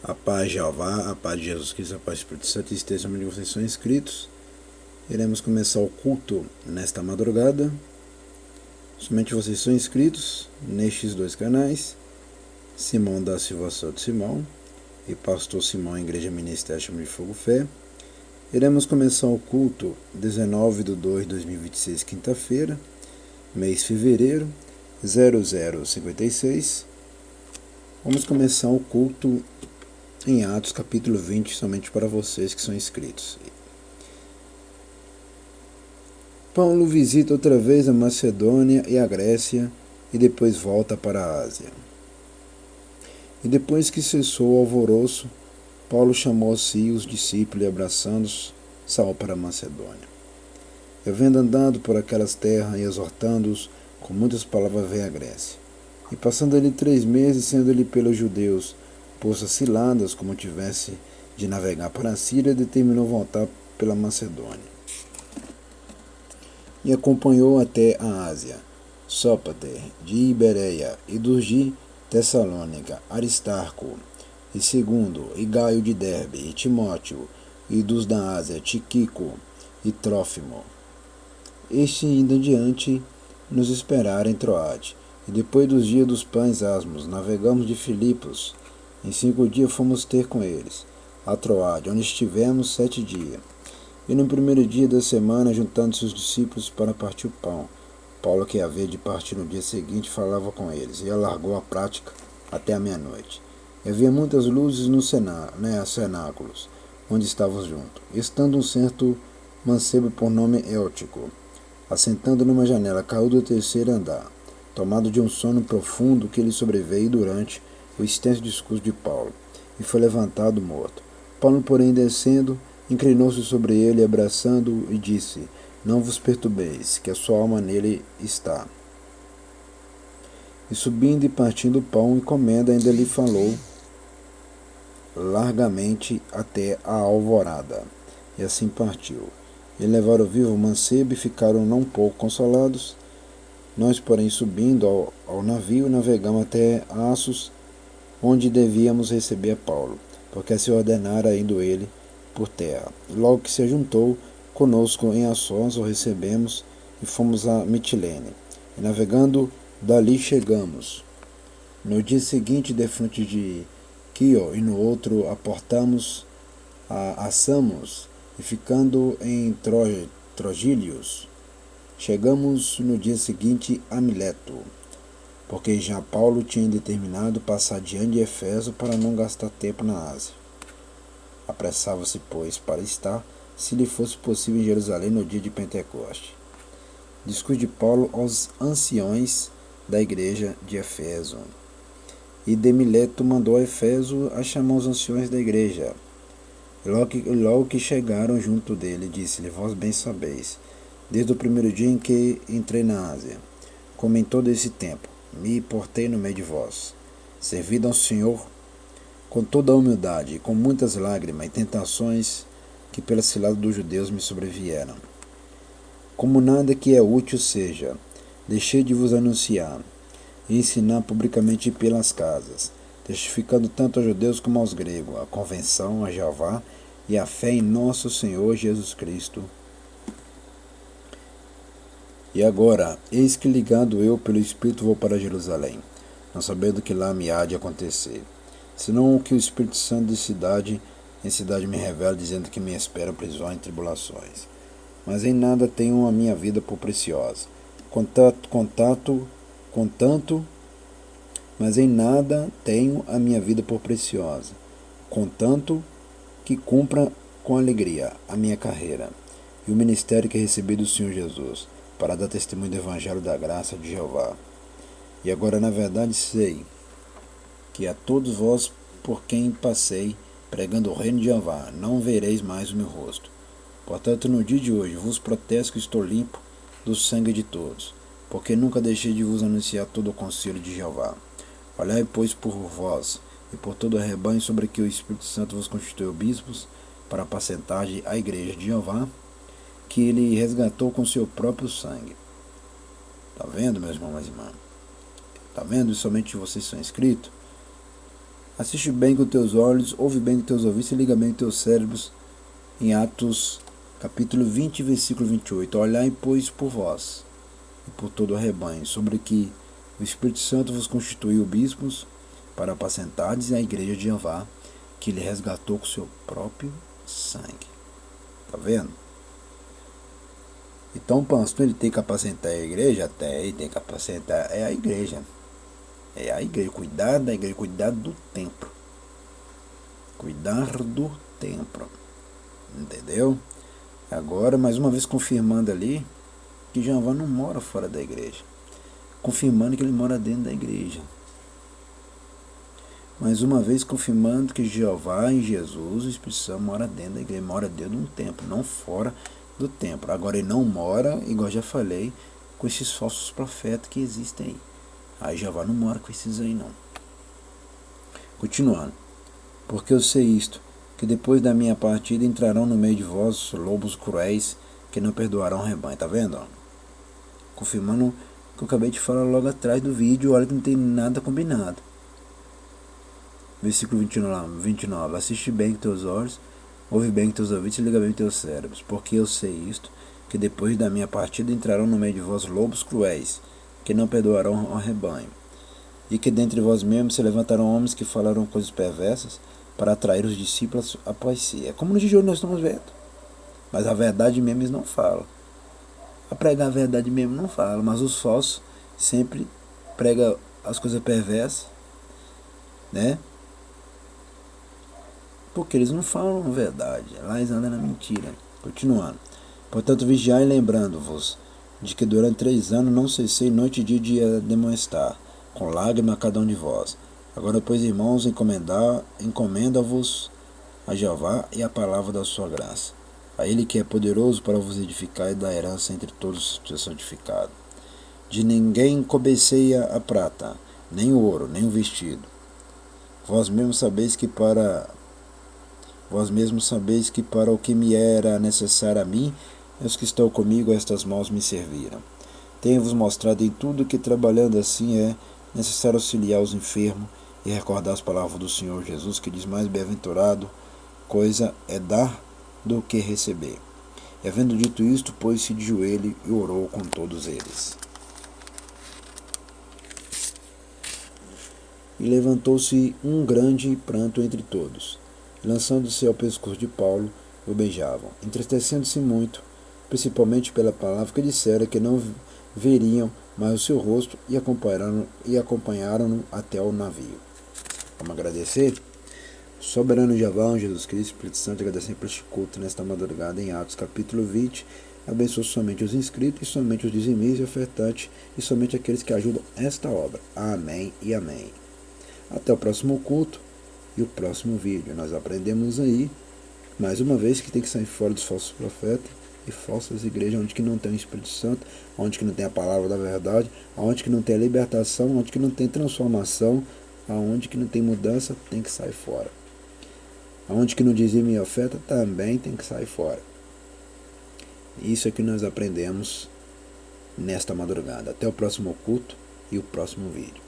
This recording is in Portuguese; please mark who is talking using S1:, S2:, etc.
S1: A paz de Jeová, a paz de Jesus Cristo, a paz do Espírito Santo esteja onde vocês são inscritos. Iremos começar o culto nesta madrugada. Somente vocês são inscritos nestes dois canais, Simão da Silva Souto Simão e Pastor Simão, Igreja Ministério Chama de Fogo Fé. Iremos começar o culto 19/2/2026, quinta-feira, mês de fevereiro, 0056. Vamos começar o culto em Atos capítulo 20, somente para vocês que são inscritos. Paulo visita outra vez a Macedônia e a Grécia e depois volta para a Ásia. E depois que cessou o alvoroço, Paulo chamou a si os discípulos e abraçando-os, saiu para a Macedônia. E havendo andado por aquelas terras e exortando-os, com muitas palavras veio à Grécia. E passando ali 3 meses, sendo ele pelos judeus posto a ciladas, como tivesse de navegar para a Síria, determinou voltar pela Macedônia. E acompanhou até a Ásia, Sópater, de Ibereia, e dos de Tessalônica, Aristarco, e Segundo, e Gaio de Derbe, e Timóteo, e dos da Ásia, Tíquico e Trófimo. Este indo adiante nos esperaram em Troade, e depois dos dias dos pães asmos, navegamos de Filipos. Em 5 dias fomos ter com eles, a Troade, onde estivemos 7 dias. E no primeiro dia da semana, juntando-se os discípulos para partir o pão, Paulo, que havia de partir no dia seguinte, falava com eles, e alargou a prática até a meia-noite. E havia muitas luzes nos cenáculos, onde estávamos juntos. Estando um certo mancebo por nome Eutico, assentando numa janela, caiu do 3º andar, tomado de um sono profundo que lhe sobreveio durante o extenso discurso de Paulo, e foi levantado morto. Paulo, porém, descendo, inclinou-se sobre ele, abraçando-o, e disse: Não vos perturbeis, que a sua alma nele está. E subindo e partindo o pão e comendo, ainda lhe falou largamente até a alvorada. E assim partiu. E levaram vivo o mancebo e ficaram não pouco consolados. Nós, porém, subindo ao navio, navegamos até Assos, onde devíamos receber a Paulo, porque se ordenara indo ele por terra. Logo que se ajuntou conosco em Assós, o recebemos e fomos a Mitilene. E navegando dali chegamos. No dia seguinte, defronte de Quio, e no outro aportamos a Samos, e ficando em Trogílios, chegamos no dia seguinte a Mileto, porque já Paulo tinha determinado passar diante de Efeso para não gastar tempo na Ásia. Apressava-se, pois, para estar, se lhe fosse possível, em Jerusalém no dia de Pentecoste. Discurso de Paulo aos anciões da igreja de Efeso. E de Mileto mandou a Efeso a chamar os anciões da igreja. Logo que chegaram junto dele, disse-lhe: Vós bem sabeis, desde o primeiro dia em que entrei na Ásia, como em todo esse tempo, me portei no meio de vós, servido ao Senhor com toda a humildade, e com muitas lágrimas e tentações que pela cilada dos judeus me sobrevieram. Como nada que é útil seja, deixei de vos anunciar e ensinar publicamente pelas casas, testificando tanto aos judeus como aos gregos, a convenção, a Jeová e a fé em nosso Senhor Jesus Cristo. E agora, eis que ligado eu pelo Espírito vou para Jerusalém, não sabendo que lá me há de acontecer, senão o que o Espírito Santo de cidade em cidade me revela, dizendo que me espera prisões e tribulações. Mas em nada tenho a minha vida por preciosa, mas em nada tenho a minha vida por preciosa, contanto que cumpra com alegria a minha carreira e o ministério que recebi do Senhor Jesus, para dar testemunho do Evangelho da graça de Jeová. E agora, na verdade, sei que a todos vós por quem passei, pregando o reino de Jeová, não vereis mais o meu rosto. Portanto, no dia de hoje, vos protesto que estou limpo do sangue de todos, porque nunca deixei de vos anunciar todo o conselho de Jeová. Olhai, pois, por vós e por todo o rebanho sobre que o Espírito Santo vos constituiu bispos, para apacentar a igreja de Jeová, que ele resgatou com seu próprio sangue. Está vendo, meus irmãos e irmãs? Está vendo? E somente vocês são inscritos. Assiste bem com teus olhos, ouve bem com teus ouvidos e liga bem com teus cérebros, em Atos capítulo 20, versículo 28. Olhai, pois, por vós e por todo o rebanho, sobre que o Espírito Santo vos constituiu bispos para apacentardes a igreja de Jeová, que ele resgatou com seu próprio sangue. Tá vendo? Então o pastor ele tem que apacentar a igreja? Até ele tem que apacentar a igreja. É a igreja, cuidar da igreja, cuidar do templo. Cuidar do templo. Entendeu? Agora, mais uma vez confirmando ali, que Jeová não mora fora da igreja. Confirmando que ele mora dentro da igreja. Mais uma vez confirmando que Jeová em Jesus, o Espírito Santo, mora dentro da igreja. Mora dentro de um templo, não fora do templo. Agora ele não mora, igual já falei, com esses falsos profetas que existem aí. Aí Jeová não mora com esses aí não. Continuando. Porque eu sei isto, que depois da minha partida entrarão no meio de vós lobos cruéis, que não perdoarão o rebanho. Tá vendo? Confirmando o que eu acabei de falar logo atrás do vídeo. Olha que não tem nada combinado. Versículo 29. Assiste bem com teus olhos, ouve bem com teus ouvidos e liga bem com teus cérebros. Porque eu sei isto, que depois da minha partida entrarão no meio de vós lobos cruéis, que não perdoarão ao rebanho. E que dentre vós mesmos se levantarão homens que falarão coisas perversas para atrair os discípulos após si. É como no dia de hoje nós estamos vendo. Mas a verdade mesmo eles não falam. A pregar a verdade mesmo não fala, mas os falsos sempre pregam as coisas perversas, né? Porque eles não falam a verdade, lá eles andam na mentira. Continuando. Portanto, vigiai lembrando-vos de que durante 3 anos não cessei noite e dia de demonstrar, com lágrima a cada um de vós. Agora, pois, irmãos, encomenda-vos a Jeová e a palavra da sua graça. A ele que é poderoso para vos edificar e dar herança entre todos os santificados. De ninguém cobeceia a prata, nem o ouro, nem o vestido. Vós mesmos sabeis que para o que me era necessário a mim, e os que estão comigo estas mãos me serviram. Tenho-vos mostrado em tudo que trabalhando assim é necessário auxiliar os enfermos e recordar as palavras do Senhor Jesus, que diz: mais bem-aventurado coisa é dar do que receber. E havendo dito isto, pôs-se de joelho e orou com todos eles. E levantou-se um grande pranto entre todos. Lançando-se ao pescoço de Paulo, o beijavam, entristecendo-se muito, principalmente pela palavra que dissera, que não veriam mais o seu rosto, e acompanharam-no até o navio. Vamos agradecer? Soberano Jeová, Jesus Cristo, Espírito Santo, agradecer por este culto nesta madrugada em Atos capítulo 20. Abençoe somente os inscritos, e somente os dizimistas e ofertantes, e somente aqueles que ajudam esta obra. Amém e amém. Até o próximo culto e o próximo vídeo. Nós aprendemos aí, mais uma vez, que tem que sair fora dos falsos profetas e falsas igrejas, onde que não tem o Espírito Santo, onde que não tem a palavra da verdade, onde que não tem a libertação, onde que não tem transformação, aonde que não tem mudança, tem que sair fora. Aonde que não dizima e oferta, também tem que sair fora. Isso é que nós aprendemos nesta madrugada. Até o próximo culto e o próximo vídeo.